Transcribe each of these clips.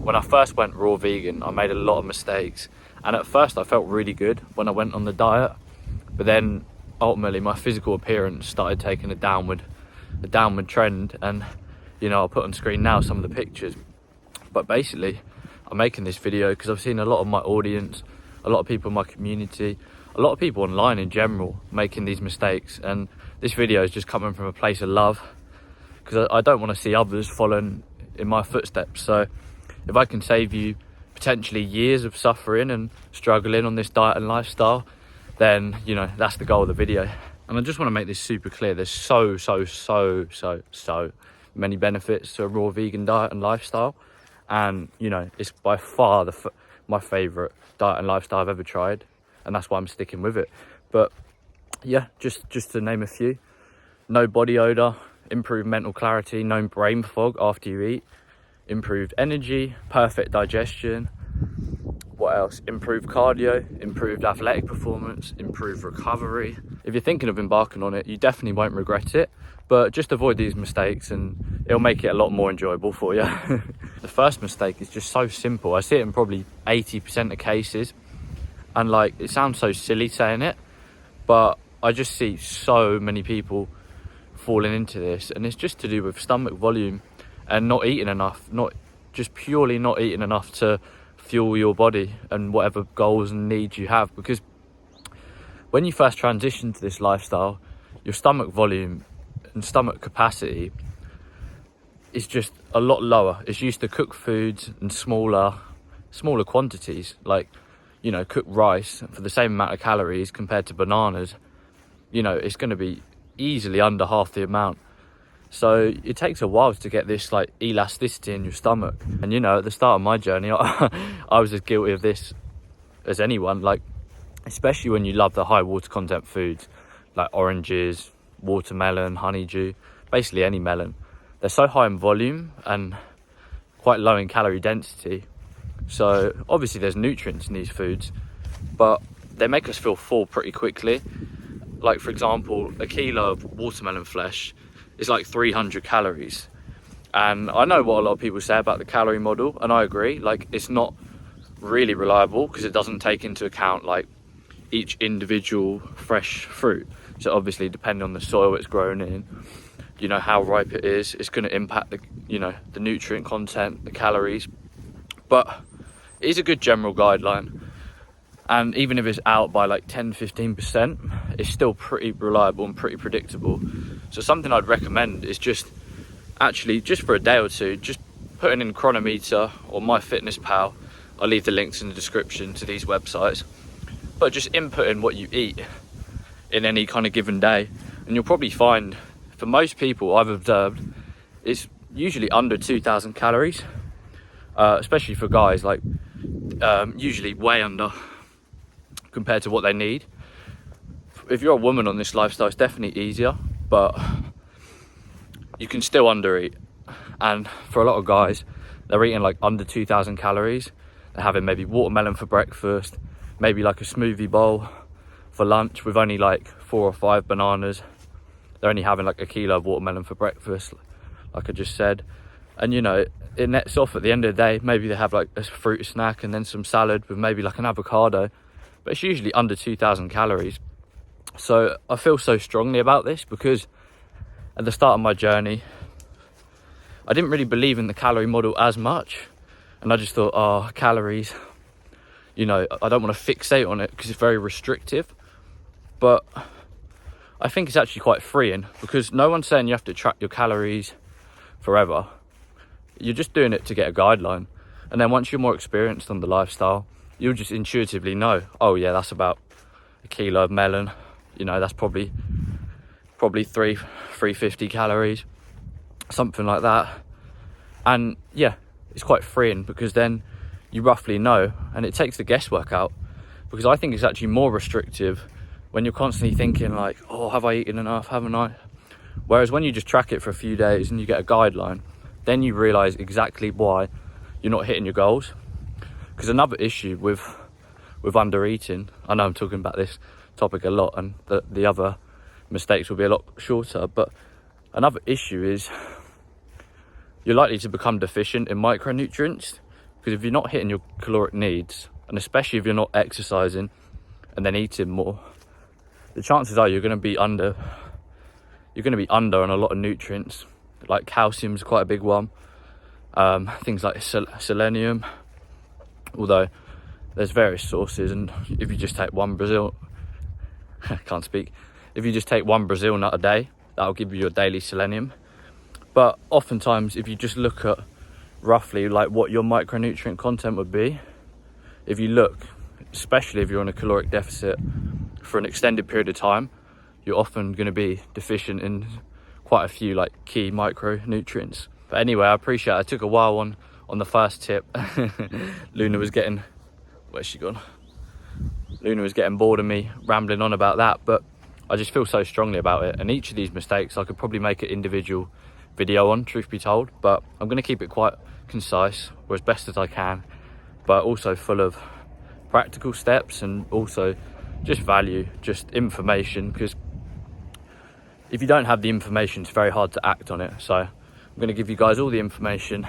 When I first went raw vegan, I made a lot of mistakes, and at first I felt really good when I went on the diet, but then ultimately my physical appearance started taking a downward trend. And I'll put on screen now some of the pictures, but basically I'm making this video because I've seen a lot of my audience, a lot of people in my community, a lot of people online in general making these mistakes, and this video is just coming from a place of love because I don't want to see others following in my footsteps. So if I can save you potentially years of suffering and struggling on this diet and lifestyle, then that's the goal of the video. And I just want to make this super clear. There's so many benefits to a raw vegan diet and lifestyle, and it's by far my favorite diet and lifestyle I've ever tried, and that's why I'm sticking with it. But yeah, just to name a few: no body odor, improved mental clarity, no brain fog after you eat, improved energy, perfect digestion. What else? Improved cardio, improved athletic performance, improved recovery. If you're thinking of embarking on it, you definitely won't regret it, but just avoid these mistakes and it'll make it a lot more enjoyable for you. The first mistake is just so simple. I see it in probably 80% of cases, and it sounds so silly saying it, but I just see so many people falling into this, and it's just to do with stomach volume and not eating enough, purely not eating enough to fuel your body and whatever goals and needs you have. Because when you first transition to this lifestyle, your stomach volume and stomach capacity is just a lot lower. It's used to cook foods and smaller quantities, cook rice for the same amount of calories compared to bananas. It's going to be easily under half the amount. So it takes a while to get this elasticity in your stomach. And at the start of my journey, I was as guilty of this as anyone, especially when you love the high water content foods like oranges, watermelon, honeydew, basically any melon. They're so high in volume and quite low in calorie density. So obviously there's nutrients in these foods, but they make us feel full pretty quickly. For example, a kilo of watermelon flesh is 300 calories. And I know what a lot of people say about the calorie model, and I agree. It's not really reliable because it doesn't take into account each individual fresh fruit. So obviously, depending on the soil it's grown in, how ripe it is, it's going to impact the nutrient content, the calories. But it is a good general guideline. And even if it's out by 10-15%, it's still pretty reliable and pretty predictable. So something I'd recommend is just for a day or two, just putting in Chronometer or MyFitnessPal. I'll leave the links in the description to these websites. But just inputting what you eat in any kind of given day, and you'll probably find, for most people I've observed, it's usually under 2,000 calories, especially for guys, usually way under compared to what they need. If you're a woman on this lifestyle, it's definitely easier, but you can still undereat. And for a lot of guys, they're eating under 2,000 calories. They're having maybe watermelon for breakfast, maybe a smoothie bowl for lunch with only 4 or 5 bananas. They're only having a kilo of watermelon for breakfast, like I just said. And it nets off at the end of the day. Maybe they have a fruit snack and then some salad with maybe an avocado, but it's usually under 2,000 calories. So I feel so strongly about this because at the start of my journey, I didn't really believe in the calorie model as much. And I just thought, calories, I don't want to fixate on it because it's very restrictive. But I think it's actually quite freeing because no one's saying you have to track your calories forever. You're just doing it to get a guideline. And then once you're more experienced on the lifestyle, you'll just intuitively know, oh yeah, that's about a kilo of melon. That's probably 350 calories, something like that. And yeah, it's quite freeing because then you roughly know, and it takes the guesswork out, because I think it's actually more restrictive when you're constantly thinking have I eaten enough, haven't I? Whereas when you just track it for a few days and you get a guideline, then you realize exactly why you're not hitting your goals. Because another issue with under eating, I know I'm talking about this topic a lot and the other mistakes will be a lot shorter, but another issue is you're likely to become deficient in micronutrients Because if you're not hitting your caloric needs, and especially if you're not exercising and then eating more, the chances are you're going to be under on a lot of nutrients. Like calcium's quite a big one. Things like selenium, although there's various sources, and if you just take one Brazil if you just take one Brazil nut a day, that'll give you your daily selenium. But oftentimes, if you just look at roughly like what your micronutrient content would be, if you look, especially if you're on a caloric deficit for an extended period of time, you're often going to be deficient in quite a few like key micronutrients. But anyway, I appreciate it. I took a while on the first tip. Luna was getting, where's she gone? Luna was getting bored of me rambling on about that, but I just feel so strongly about it. And each of these mistakes I could probably make an individual video on, truth be told, but I'm going to keep it quite concise or as best as I can, but also full of practical steps and also just value, just information, because if you don't have the information, it's very hard to act on it. So I'm going to give you guys all the information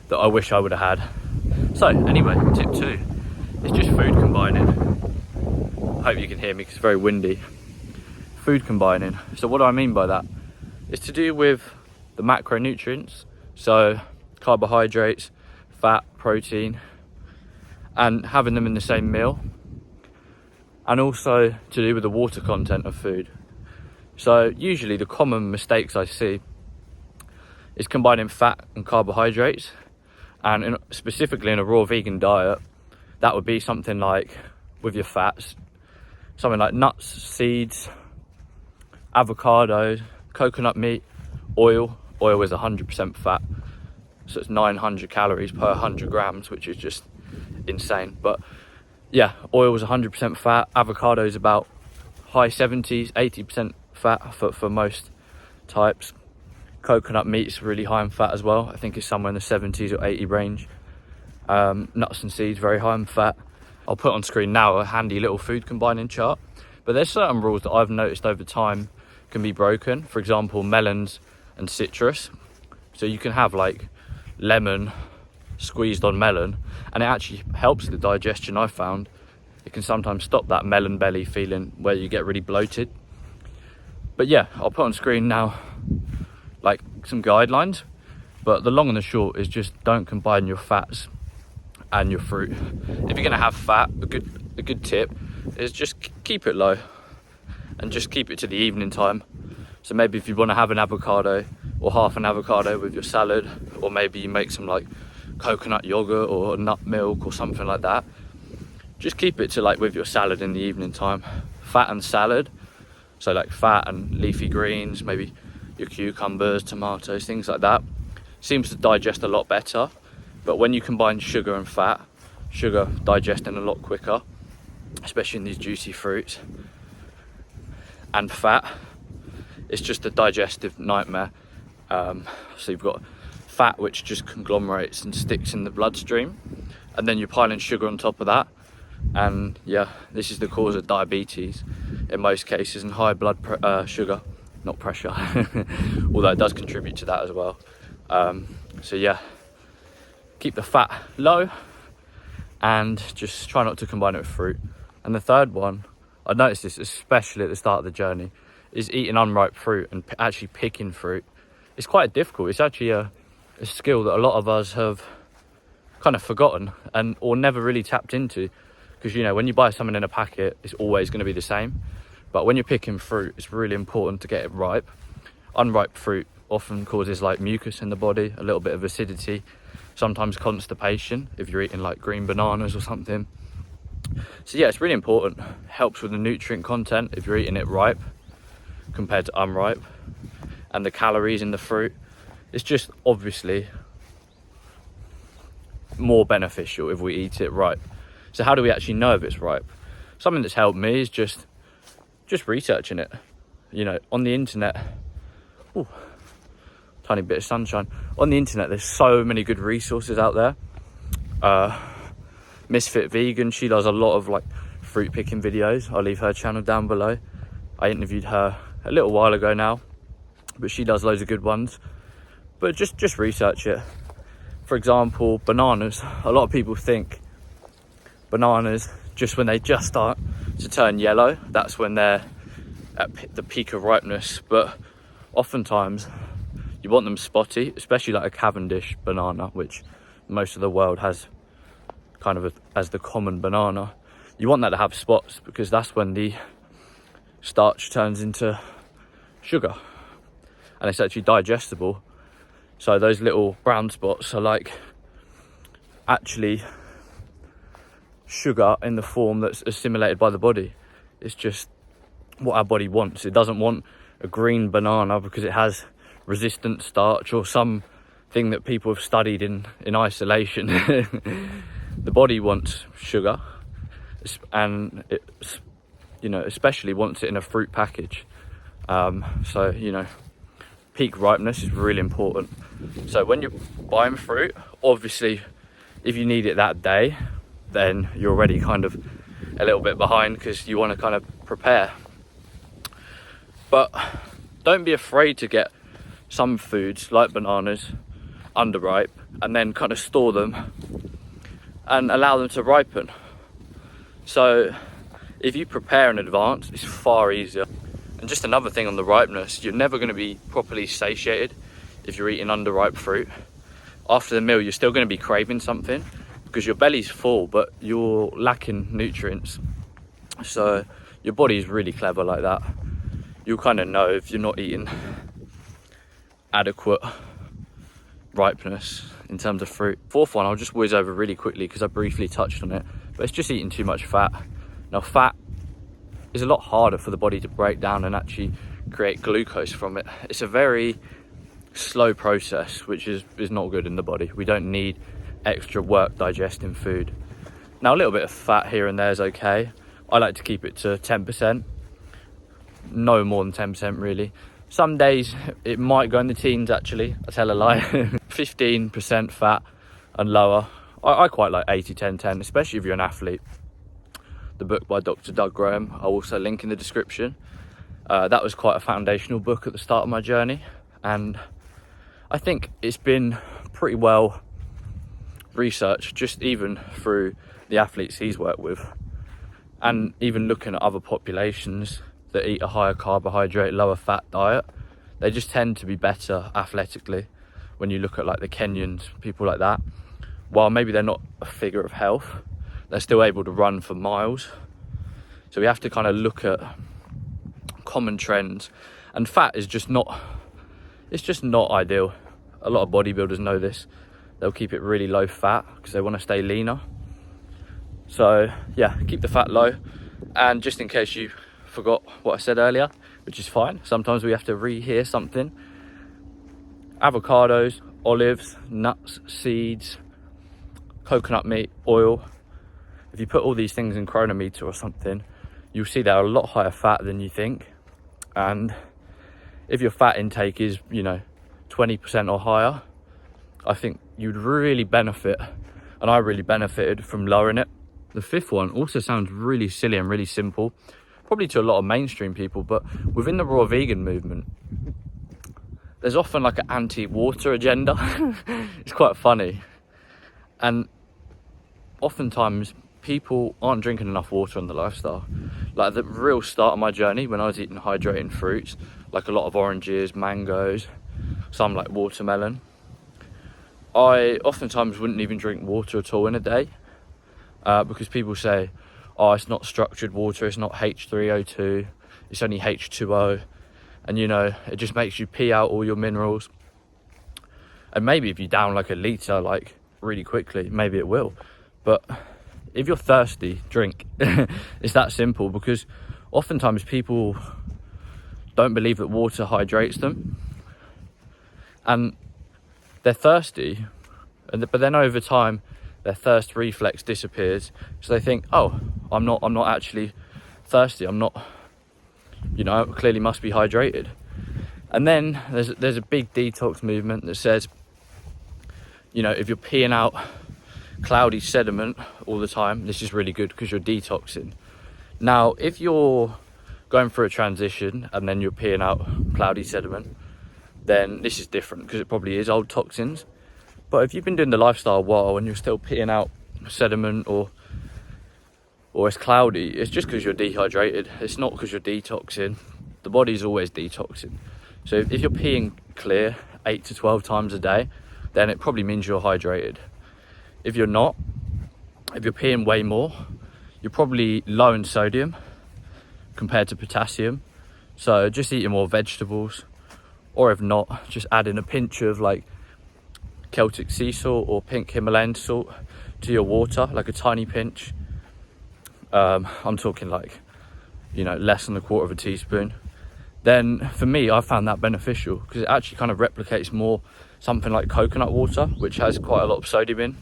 that I wish I would have had. So anyway, tip 2 is just food combining. I hope you can hear me because it's very windy. Food combining. So what do I mean by that? It's to do with the macronutrients, so carbohydrates, fat, protein, and having them in the same meal, and also to do with the water content of food. So usually the common mistakes I see is combining fat and carbohydrates, and specifically in a raw vegan diet, that would be something like, with your fats, something like nuts, seeds, avocado, coconut meat, oil. Oil is 100% fat, so it's 900 calories per 100 grams, which is just insane. But yeah, oil is 100% fat. Avocado is about high 70s, 80% fat for most types. Coconut meat is really high in fat as well. I think it's somewhere in the 70s or 80 range. Nuts and seeds, very high in fat. I'll put on screen now a handy little food combining chart. But there's certain rules that I've noticed over time can be broken. For example, melons and citrus. So you can have like lemon squeezed on melon, and it actually helps the digestion. I found it can sometimes stop that melon belly feeling where you get really bloated. But yeah, I'll put on screen now like some guidelines, but the long and the short is just don't combine your fats and your fruit. If you're going to have fat, a good tip is just keep it low and just keep it to the evening time. So maybe if you want to have an avocado or half an avocado with your salad, or maybe you make some like coconut yogurt or nut milk or something like that, just keep it to like with your salad in the evening time. Fat and salad, so like fat and leafy greens, maybe your cucumbers, tomatoes, things like that, seems to digest a lot better. But when you combine sugar and fat, sugar digesting a lot quicker, especially in these juicy fruits, and fat, it's just a digestive nightmare. So you've got fat which just conglomerates and sticks in the bloodstream, and then you're piling sugar on top of that, and yeah, this is the cause of diabetes in most cases, and high blood sugar, not pressure, although it does contribute to that as well. So yeah, keep the fat low and just try not to combine it with fruit. And the third one, I noticed this especially at the start of the journey, is eating unripe fruit and actually picking fruit. It's quite difficult. It's actually a skill that a lot of us have kind of forgotten or never really tapped into, because you know, when you buy something in a packet, it's always going to be the same. But when you're picking fruit, it's really important to get it ripe. Unripe fruit often causes like mucus in the body, a little bit of acidity, sometimes constipation if you're eating like green bananas or something. So yeah, it's really important. Helps with the nutrient content if you're eating it ripe compared to unripe, and the calories in the fruit. It's just obviously more beneficial if we eat it ripe. So how do we actually know if it's ripe? Something that's helped me is just researching it. You know, on the internet, ooh, tiny bit of sunshine. On the internet, there's so many good resources out there. Misfit Vegan, she does a lot of like fruit picking videos. I'll leave her channel down below. I interviewed her a little while ago now, but she does loads of good ones. But just research it. For example, bananas. A lot of people think bananas, just when they just start to turn yellow, that's when they're at the peak of ripeness. But oftentimes you want them spotty, especially like a Cavendish banana, which most of the world has kind of as the common banana. You want that to have spots, because that's when the starch turns into sugar and it's actually digestible. So those little brown spots are like actually sugar in the form that's assimilated by the body. It's just what our body wants. It doesn't want a green banana because it has resistant starch or something that people have studied in isolation. The body wants sugar, and it's, you know, especially wants it in a fruit package. So, you know, peak ripeness is really important. So when you're buying fruit, obviously if you need it that day, then you're already kind of a little bit behind, because you want to kind of prepare. But don't be afraid to get some foods like bananas underripe and then kind of store them and allow them to ripen. So if you prepare in advance, it's far easier. And just another thing on the ripeness, you're never going to be properly satiated if you're eating underripe fruit. After the meal, you're still going to be craving something because your belly's full, but you're lacking nutrients. So your body is really clever like that. You'll kind of know if you're not eating adequate ripeness in terms of fruit. Fourth one, I'll just whiz over really quickly because I briefly touched on it, but it's just eating too much fat. Now, fat is a lot harder for the body to break down and actually create glucose from it. It's a very slow process, which is not good in the body. We don't need extra work digesting food. Now, a little bit of fat here and there is okay. I like to keep it to 10%, no more than 10% really. Some days it might go in the teens, actually. I tell a lie. 15% fat and lower. I quite like 80-10-10, especially if you're an athlete. The book by Dr. Doug Graham, I'll also link in the description. That was quite a foundational book at the start of my journey, and I think it's been pretty well researched, just even through the athletes he's worked with, and even looking at other populations that eat a higher carbohydrate, lower fat diet. They just tend to be better athletically when you look at like the Kenyans, people like that. While maybe they're not a figure of health, they're still able to run for miles. So we have to kind of look at common trends, and fat is just not, it's just not ideal. A lot of bodybuilders know this. They'll keep it really low fat because they want to stay leaner. So yeah, keep the fat low. And just in case you forgot what I said earlier, which is fine, sometimes we have to rehear something. Avocados, olives, nuts, seeds, coconut meat, oil. If you put all these things in Chronometer or something, you'll see they're a lot higher fat than you think. And if your fat intake is, 20% or higher, I think you'd really benefit, and I really benefited from lowering it. The fifth one also sounds really silly and really simple, probably to a lot of mainstream people, but within the raw vegan movement, there's often like an anti-water agenda. It's quite funny. And oftentimes people aren't drinking enough water in the lifestyle. Like the real start of my journey, when I was eating hydrating fruits, like a lot of oranges, mangoes, some like watermelon, I oftentimes wouldn't even drink water at all in a day, because people say, oh, it's not structured water, it's not H3O2, it's only H2O, and it just makes you pee out all your minerals. And maybe if you down like a litre like really quickly, maybe it will, but if you're thirsty, drink. It's that simple, because oftentimes people don't believe that water hydrates them, and they're thirsty, but then over time their thirst reflex disappears, so they think, oh, I'm not actually thirsty, I'm not, I clearly must be hydrated. And then there's a big detox movement that says, if you're peeing out cloudy sediment all the time, this is really good because you're detoxing. Now, if you're going through a transition and then you're peeing out cloudy sediment, then this is different because it probably is old toxins. But if you've been doing the lifestyle a while and you're still peeing out sediment or it's cloudy, it's just because you're dehydrated. It's not because you're detoxing. The body's always detoxing. So if you're peeing clear 8 to 12 times a day, then it probably means you're hydrated. If you're not, if you're peeing way more, you're probably low in sodium compared to potassium. So just eating more vegetables, or if not, just add in a pinch of like Celtic sea salt or pink Himalayan salt to your water, like a tiny pinch. I'm talking like, less than a quarter of a teaspoon. Then for me, I found that beneficial because it actually kind of replicates more something like coconut water, which has quite a lot of sodium in.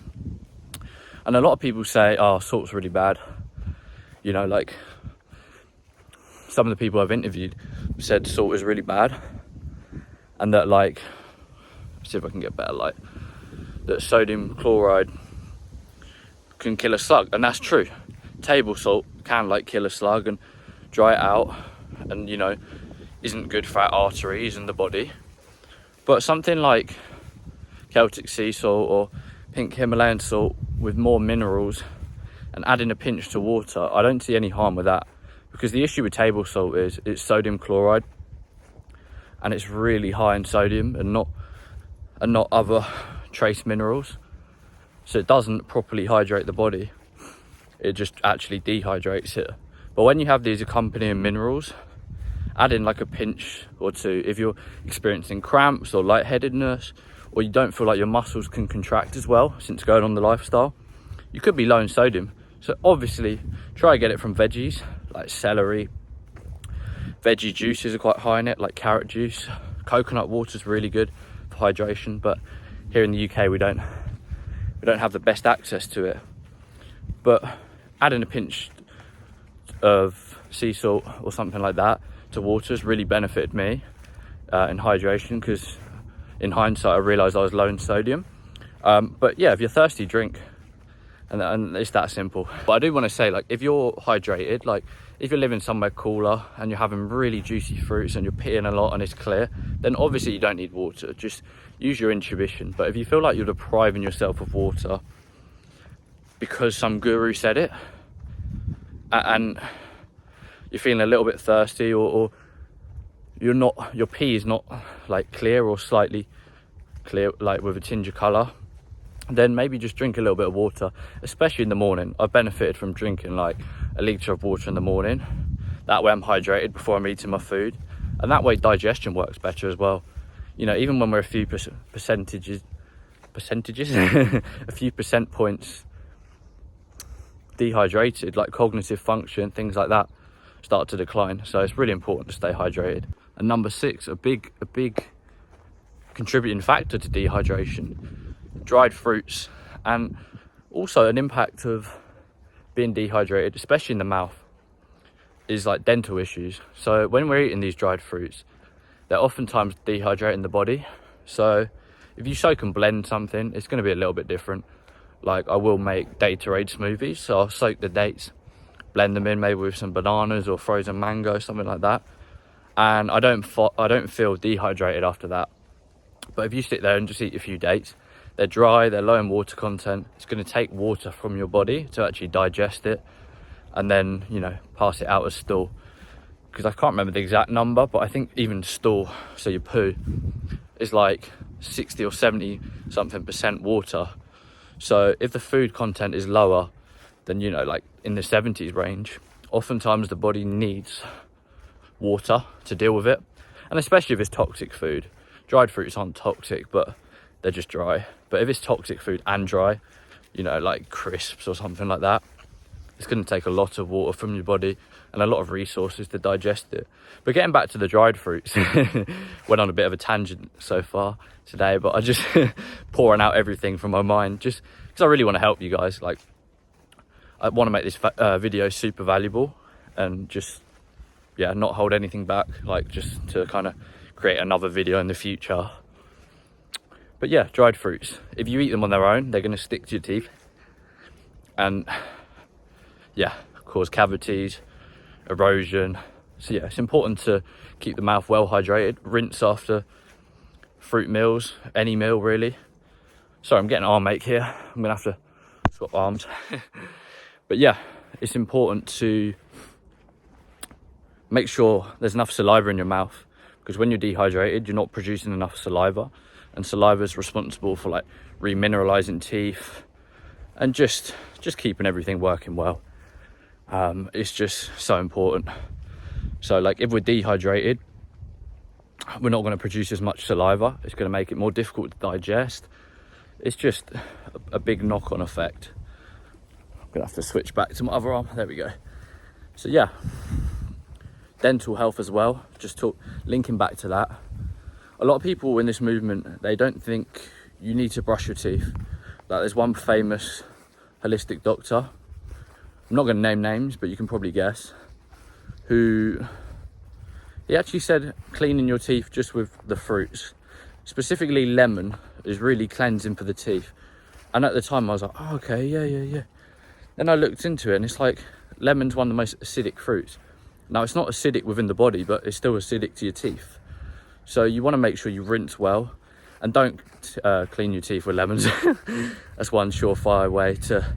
And a lot of people say, oh, salt's really bad. Like some of the people I've interviewed said salt is really bad. And that let's see if I can get better light, that sodium chloride can kill a slug. And that's true. Table salt can kill a slug and dry it out and, isn't good for our arteries and the body. But something like Celtic sea salt or pink Himalayan salt with more minerals and adding a pinch to water, I don't see any harm with that, because the issue with table salt is it's sodium chloride and it's really high in sodium and not other trace minerals. So it doesn't properly hydrate the body. It just actually dehydrates it. But when you have these accompanying minerals, add in a pinch or two if you're experiencing cramps or lightheadedness, or you don't feel like your muscles can contract as well since going on the lifestyle. You could be low in sodium. So obviously try to get it from veggies like celery. Veggie juices are quite high in it, like carrot juice. Coconut water is really good for hydration, but here in the UK we don't have the best access to it. But adding a pinch of sea salt or something like that to water has really benefited me in hydration, because in hindsight I realised I was low in sodium. But yeah, if you're thirsty, drink, and it's that simple. But I do want to say, if you're hydrated, if you're living somewhere cooler and you're having really juicy fruits and you're peeing a lot and it's clear, then obviously you don't need water. Just use your intuition. But if you feel like you're depriving yourself of water because some guru said it, and you're feeling a little bit thirsty, or your pee is not clear or slightly clear, with a tinge of colour, then maybe just drink a little bit of water, especially in the morning. I've benefited from drinking a litre of water in the morning. That way I'm hydrated before I'm eating my food, and that way digestion works better as well. Even when we're a few percentages a few percent points dehydrated, cognitive function, things like that start to decline. So it's really important to stay hydrated. And number 6, a big contributing factor to dehydration, dried fruits, and also an impact of being dehydrated, especially in the mouth, is dental issues. So when we're eating these dried fruits, they're oftentimes dehydrating the body. So if you soak and blend something, it's going to be a little bit different. I will make Datorade smoothies, so I'll soak the dates, blend them in maybe with some bananas or frozen mango, something like that, and I don't feel dehydrated after that. But if you sit there and just eat a few dates, they're dry, they're low in water content. It's going to take water from your body to actually digest it and then pass it out as stool, because I can't remember the exact number, but I think even stool, so your poo, is 60 or 70 something percent water. So if the food content is lower than, in the 70s range, oftentimes the body needs water to deal with it. And especially if it's toxic food. Dried fruits aren't toxic, but they're just dry. But if it's toxic food and dry, like crisps or something like that, it's going to take a lot of water from your body and a lot of resources to digest it. But getting back to the dried fruits, went on a bit of a tangent so far today, but I just pouring out everything from my mind, just because I really want to help you guys. I want to make this video super valuable and just, not hold anything back, just to kind of create another video in the future. But yeah, dried fruits, if you eat them on their own, they're going to stick to your teeth and cause cavities, erosion. So it's important to keep the mouth well hydrated. Rinse after fruit meals, any meal really. Sorry, I'm getting arm ache here. I'm gonna have to swap arms. But yeah, it's important to make sure there's enough saliva in your mouth, because when you're dehydrated, you're not producing enough saliva, and saliva is responsible for like remineralizing teeth and just keeping everything working well. It's just so important. So like if we're dehydrated, we're not going to produce as much saliva. It's going to make it more difficult to digest. It's just a big knock-on effect. I'm going to have to switch back to my other arm. There we go. So yeah, dental health as well, linking back to that. A lot of people in this movement, they don't think you need to brush your teeth. Like there's one famous holistic doctor, I'm not going to name names, but you can probably guess, he actually said cleaning your teeth just with the fruits, specifically lemon, is really cleansing for the teeth. And at the time I was like, oh, okay, yeah. Then I looked into it and it's like lemon's one of the most acidic fruits. Now it's not acidic within the body, but it's still acidic to your teeth. So you want to make sure you rinse well and don't clean your teeth with lemons. That's one surefire way to,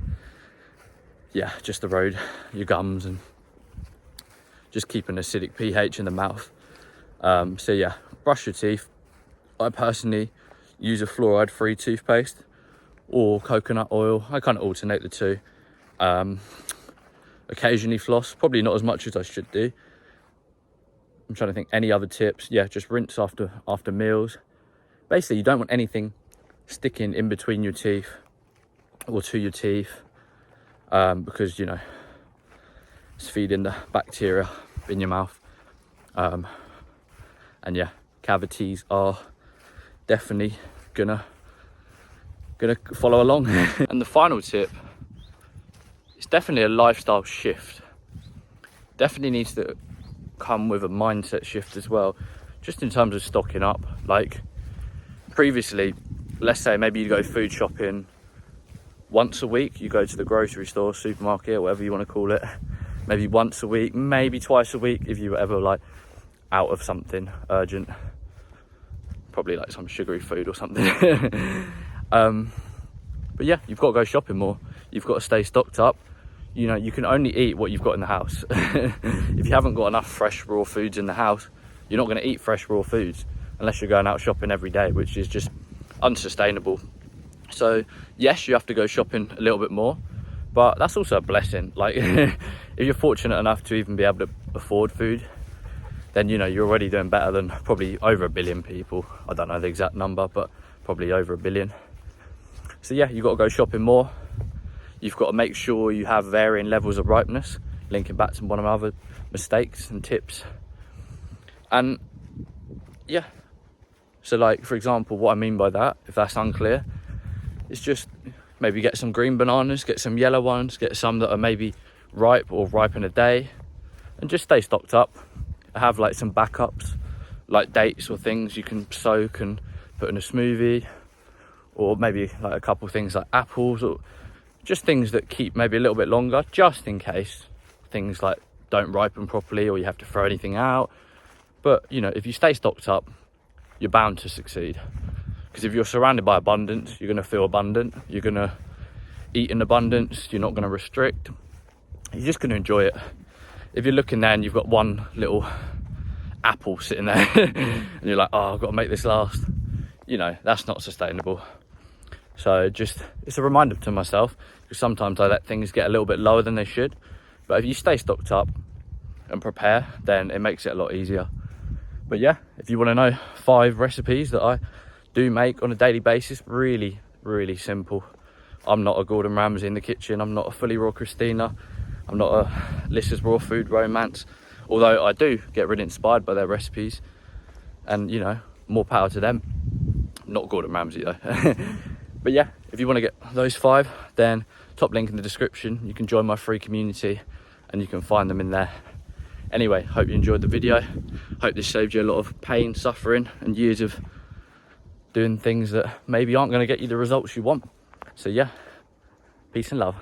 just erode your gums and just keep an acidic pH in the mouth. So yeah, brush your teeth. I personally use a fluoride-free toothpaste or coconut oil. I kind of alternate the two. Occasionally floss, probably not as much as I should do. I'm trying to think any other tips. Yeah, just rinse after meals. Basically, you don't want anything sticking in between your teeth or to your teeth, because it's feeding the bacteria in your mouth. And yeah, cavities are definitely gonna follow along. And the final tip, it's definitely a lifestyle shift. Definitely needs to come with a mindset shift as well, just in terms of stocking up. Like previously, let's say maybe you go food shopping once a week, you go to the grocery store, supermarket, whatever you want to call it, maybe once a week, maybe twice a week if you were ever like out of something urgent, probably like some sugary food or something. But yeah, you've got to go shopping more. You've got to stay stocked up. You can only eat what you've got in the house. If you haven't got enough fresh raw foods in the house, you're not going to eat fresh raw foods unless you're going out shopping every day, which is just unsustainable. So yes, you have to go shopping a little bit more, but that's also a blessing. Like if you're fortunate enough to even be able to afford food, then you're already doing better than probably over 1 billion people. I don't know the exact number, but probably over 1 billion. So yeah, you've got to go shopping more. You've got to make sure you have varying levels of ripeness, linking back to one of my other mistakes and tips. And yeah, so like for example, what I mean by that, if that's unclear, it's just maybe get some green bananas, get some yellow ones, get some that are maybe ripe or ripe in a day, and just stay stocked up. Have like some backups, like dates or things you can soak and put in a smoothie, or maybe like a couple things like apples, or just things that keep maybe a little bit longer, just in case things like don't ripen properly or you have to throw anything out. But if you stay stocked up, you're bound to succeed, because if you're surrounded by abundance, you're going to feel abundant, you're going to eat in abundance, you're not going to restrict, you're just going to enjoy it. If you're looking there and you've got one little apple sitting there and you're like, oh, I've got to make this last, that's not sustainable. So it's a reminder to myself, because sometimes I let things get a little bit lower than they should. But if you stay stocked up and prepare, then it makes it a lot easier. But yeah, if you want to know 5 recipes that I do make on a daily basis, really, really simple. I'm not a Gordon Ramsay in the kitchen. I'm not a Fully Raw Christina. I'm not a Lissa's Raw Food Romance, although I do get really inspired by their recipes, and more power to them. I'm not Gordon Ramsay though. But yeah, if you want to get those 5, then top link in the description. You can join my free community and you can find them in there. Anyway, hope you enjoyed the video. Hope this saved you a lot of pain, suffering, and years of doing things that maybe aren't going to get you the results you want. So yeah, peace and love.